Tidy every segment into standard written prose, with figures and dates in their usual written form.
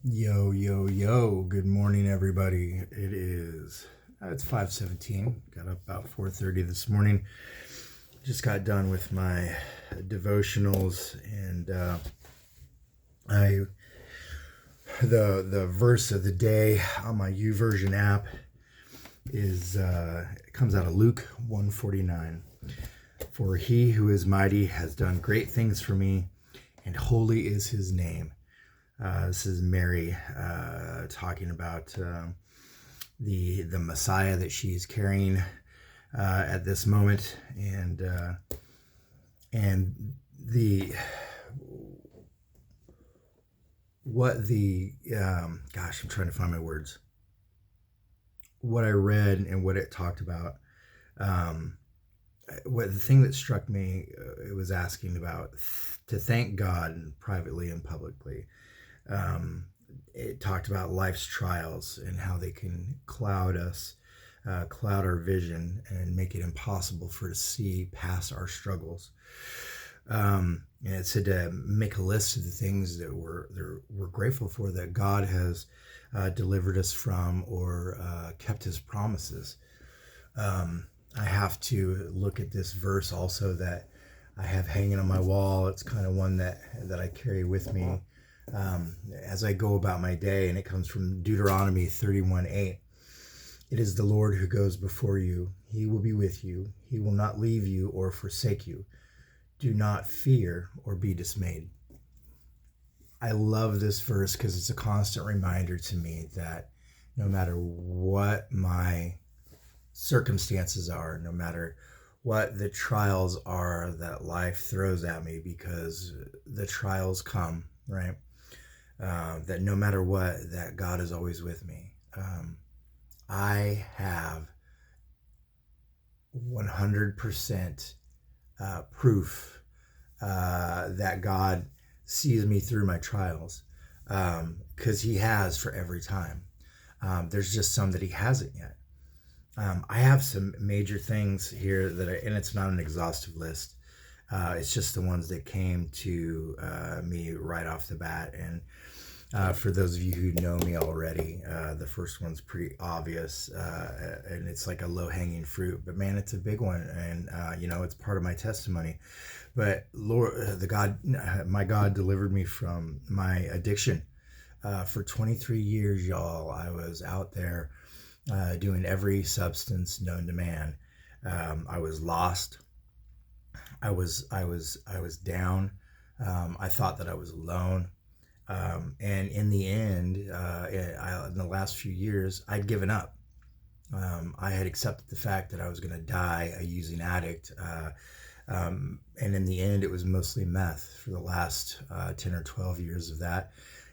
Yo, yo, yo. Good morning, everybody. It's 5:17. Got up about 4:30 this morning. Just got done with my devotionals and I the verse of the day on my YouVersion app is it comes out of Luke 149. For he who is mighty has done great things for me, and holy is his name. This is Mary talking about the Messiah that she's carrying at this moment, and the what the gosh, I'm trying to find my words. What I read and what it talked about. Um, what the thing that struck me, it was asking about to thank God privately and publicly. Um, it talked about life's trials and how they can cloud us, cloud our vision, and make it impossible for us to see past our struggles. And it said to make a list of the things that we're grateful for that God has delivered us from or kept His promises. I have to look at this verse also that I have hanging on my wall. It's kind of one that I carry with me as I go about my day, and it comes from Deuteronomy 31:8. It is the Lord who goes before you. He will be with you. He will not leave you or forsake you. Do not fear or be dismayed. I love this verse because it's a constant reminder to me that no matter what my circumstances are, no matter what the trials are that life throws at me, because the trials come, right? That no matter what, that God is always with me. I have 100% proof that God sees me through my trials, because He has for every time. There's just some that He hasn't yet. I have some major things here and it's not an exhaustive list. It's just the ones that came to me right off the bat. And for those of you who know me already, the first one's pretty obvious, and it's like a low-hanging fruit. But man, it's a big one, and it's part of my testimony. But Lord, my God delivered me from my addiction. For 23 years, y'all, I was out there doing every substance known to man. I was lost. I was down. I thought that I was alone. And in the end, in the last few years, I'd given up. I had accepted the fact that I was going to die a using addict. And in the end, it was mostly meth for the last 10 or 12 years of that.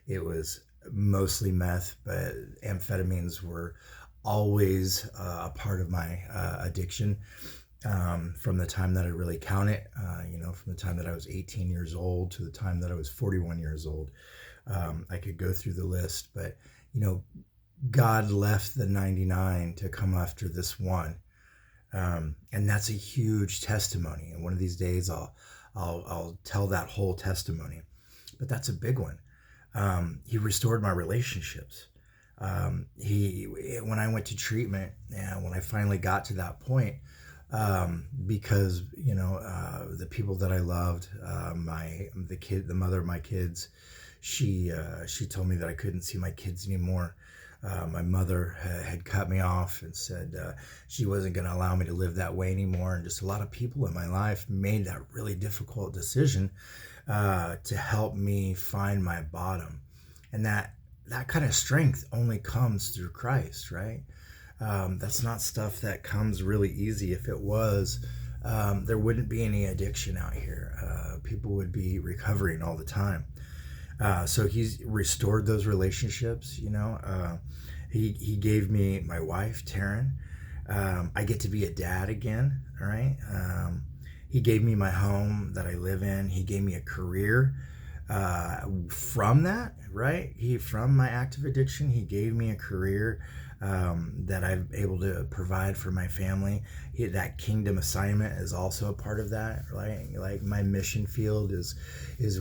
It was mostly meth, but amphetamines were always a part of my addiction, from the time that I really count it, from the time that I was 18 years old to the time that I was 41 years old. I could go through the list, but God left the 99 to come after this one. And that's a huge testimony. And one of these days I'll tell that whole testimony, but that's a big one. He restored my relationships. When I went to treatment, and when I finally got to that point, because the people that I loved, the mother of my kids, she told me that I couldn't see my kids anymore. My mother had cut me off and said she wasn't going to allow me to live that way anymore. And just a lot of people in my life made that really difficult decision to help me find my bottom. And that kind of strength only comes through Christ, right? That's not stuff that comes really easy. If it was, there wouldn't be any addiction out here. People would be recovering all the time. So He's restored those relationships. He gave me my wife, Taryn. I get to be a dad again. All right. He gave me my home that I live in. He gave me a career. from that, right? From my active addiction, he gave me a career that I'm able to provide for my family. That kingdom assignment is also a part of that, right? Like my mission field is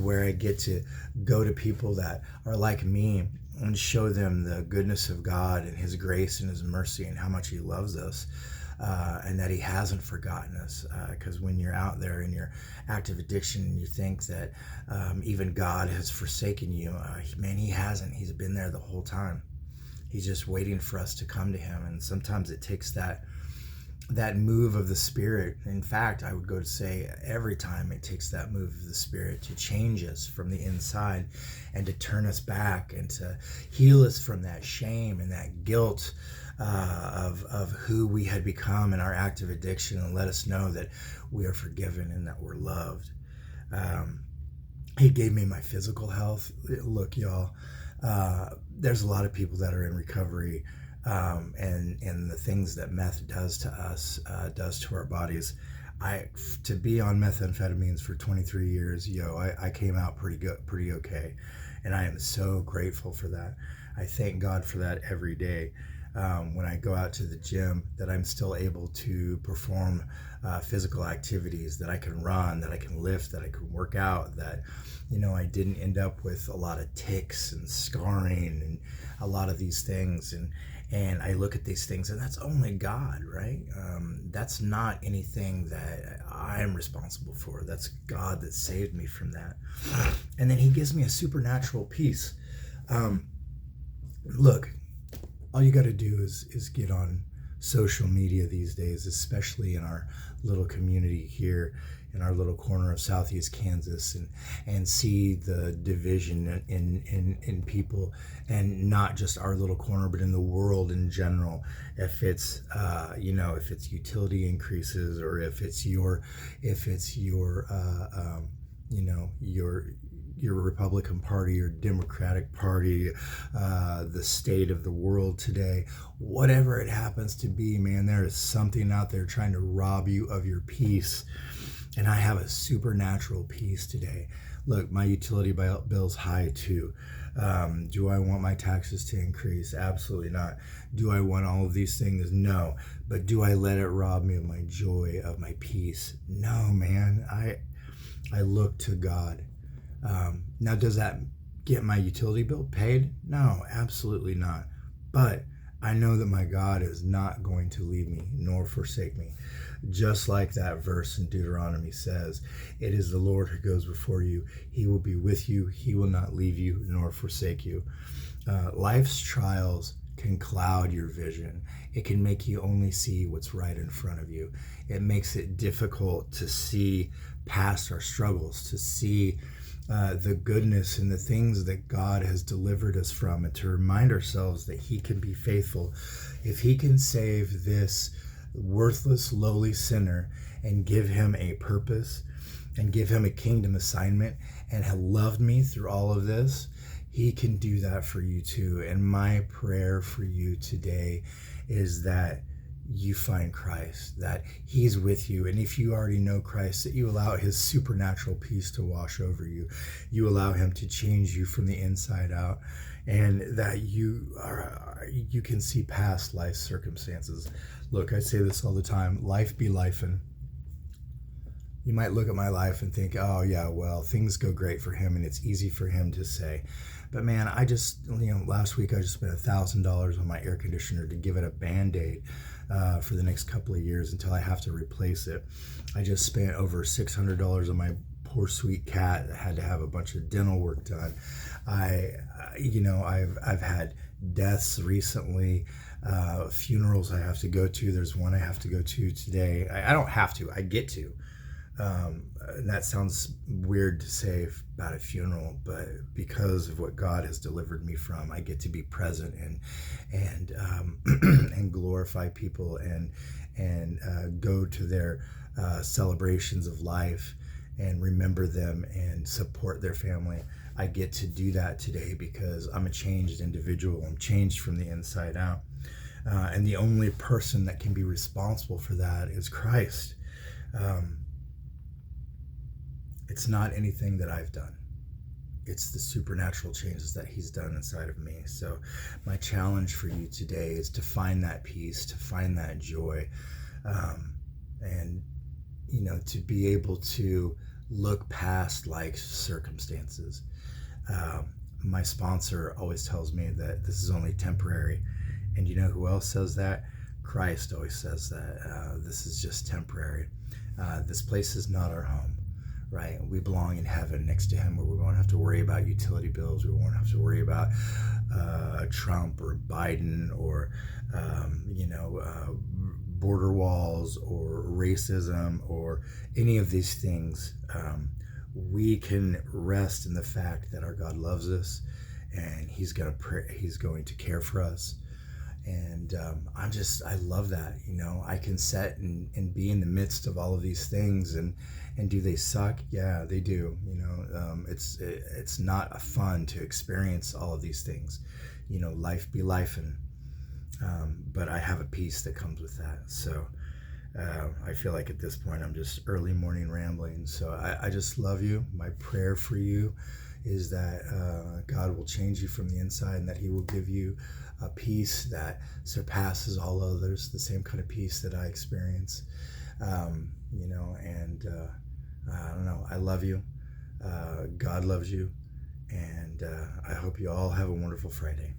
where I get to go to people that are like me and show them the goodness of God and his grace and his mercy and how much he loves us. And that he hasn't forgotten us. Because when you're out there in your active addiction and you think that even God has forsaken you, man, he hasn't. He's been there the whole time. He's just waiting for us to come to him. And sometimes it takes that move of the Spirit. In fact, I would go to say every time it takes that move of the Spirit to change us from the inside and to turn us back and to heal us from that shame and that guilt of who we had become in our active addiction, and let us know that we are forgiven and that we're loved. He gave me my physical health. Look, y'all, there's a lot of people that are in recovery, and the things that meth does to us, does to our bodies. To be on methamphetamines for 23 years, I came out pretty okay, and I am so grateful for that. I thank God for that every day. When I go out to the gym, that I'm still able to perform physical activities, that I can run, that I can lift, that I can work out, that I didn't end up with a lot of tics and scarring and a lot of these things. And I look at these things, and that's only God, right? That's not anything that I'm responsible for. That's God that saved me from that. And then he gives me a supernatural peace. Look, all you got to do is get on social media these days, especially in our little community here in our little corner of Southeast Kansas, and see the division in people, and not just our little corner, but in the world in general. If it's if it's utility increases, or if it's your Republican Party, your Democratic Party, the state of the world today, whatever it happens to be, man, there is something out there trying to rob you of your peace. And I have a supernatural peace today. Look, my utility bill's high too. Do I want my taxes to increase? Absolutely not. Do I want all of these things? No. But do I let it rob me of my joy, of my peace? No, man. I look to God. Now, does that get my utility bill paid? No, absolutely not. But I know that my God is not going to leave me nor forsake me. Just like that verse in Deuteronomy says, it is the Lord who goes before you. He will be with you. He will not leave you nor forsake you. Life's trials can cloud your vision. It can make you only see what's right in front of you. It makes it difficult to see past our struggles, to see the goodness and the things that God has delivered us from, and to remind ourselves that he can be faithful. If he can save this worthless, lowly sinner and give him a purpose and give him a kingdom assignment, and have loved me through all of this, he can do that for you too. And my prayer for you today is that you find Christ, that he's with you. And if you already know Christ, that you allow his supernatural peace to wash over you. You allow him to change you from the inside out, and that you can see past life's circumstances. Look, I say this all the time, life be lifing. You might look at my life and think, oh yeah, well, things go great for him and it's easy for him to say. But man, last week I just spent $1,000 on my air conditioner to give it a Band-Aid for the next couple of years until I have to replace it. I just spent over $600 on my poor sweet cat that had to have a bunch of dental work done. I've had deaths recently, funerals I have to go to. There's one I have to go to today. I don't have to, I get to. And that sounds weird to say about a funeral, but because of what God has delivered me from, I get to be present and and glorify people and go to their celebrations of life and remember them and support their family. I get to do that today because I'm a changed individual. I'm changed from the inside out. And the only person that can be responsible for that is Christ. It's not anything that I've done. it's the supernatural changes that he's done inside of me. So my challenge for you today is to find that peace, to find that joy, and to be able to look past life circumstances. My sponsor always tells me that this is only temporary. And you know who else says that? Christ always says that this is just temporary. This place is not our home, right? We belong in heaven next to him, where we won't have to worry about utility bills. We won't have to worry about Trump or Biden or, border walls or racism or any of these things. We can rest in the fact that our God loves us, and he's going to care for us. And I love that. I can sit and be in the midst of all of these things, and do they suck? Yeah, they do. It's not fun to experience all of these things. Life be life, and but I have a peace that comes with that. So I feel like at this point I'm just early morning rambling. So I just love you. My prayer for you is that God will change you from the inside, and that he will give you a peace that surpasses all others, the same kind of peace that I experience. I don't know. I love you. God loves you. And I hope you all have a wonderful Friday.